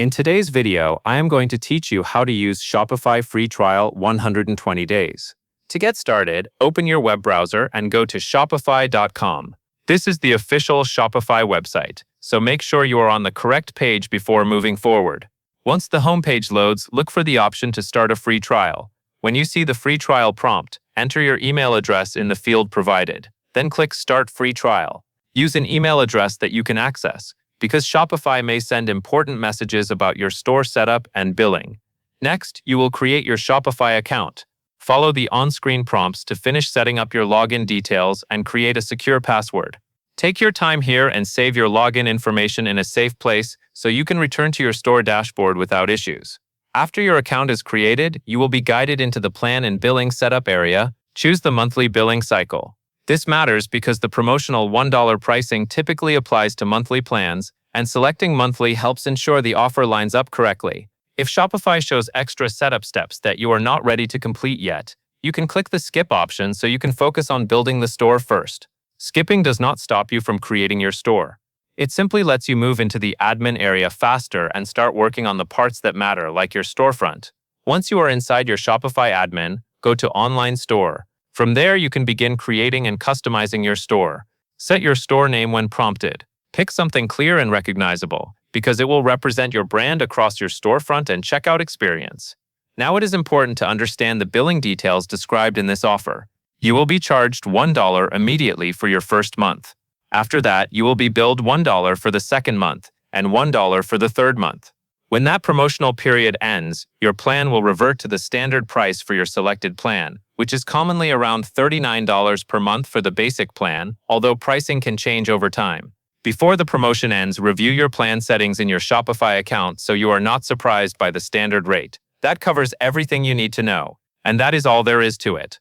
In today's video, I am going to teach you how to use Shopify free trial 120 days. To get started, open your web browser and go to shopify.com. This is the official Shopify website, so make sure you are on the correct page before moving forward. Once the homepage loads, look for the option to start a free trial. When you see the free trial prompt, enter your email address in the field provided. Then click Start Free Trial. Use an email address that you can access, because Shopify may send important messages about your store setup and billing. Next, you will create your Shopify account. Follow the on-screen prompts to finish setting up your login details and create a secure password. Take your time here and save your login information in a safe place so you can return to your store dashboard without issues. After your account is created, you will be guided into the plan and billing setup area. Choose the monthly billing cycle. This matters because the promotional $1 pricing typically applies to monthly plans, and selecting monthly helps ensure the offer lines up correctly. If Shopify shows extra setup steps that you are not ready to complete yet, you can click the skip option so you can focus on building the store first. Skipping does not stop you from creating your store. It simply lets you move into the admin area faster and start working on the parts that matter, like your storefront. Once you are inside your Shopify admin, go to Online Store. From there, you can begin creating and customizing your store. Set your store name when prompted. Pick something clear and recognizable, because it will represent your brand across your storefront and checkout experience. Now it is important to understand the billing details described in this offer. You will be charged $1 immediately for your first month. After that, you will be billed $1 for the second month and $1 for the third month. When that promotional period ends, your plan will revert to the standard price for your selected plan, which is commonly around $39 per month for the basic plan, although pricing can change over time. Before the promotion ends, review your plan settings in your Shopify account so you are not surprised by the standard rate. That covers everything you need to know, and that is all there is to it.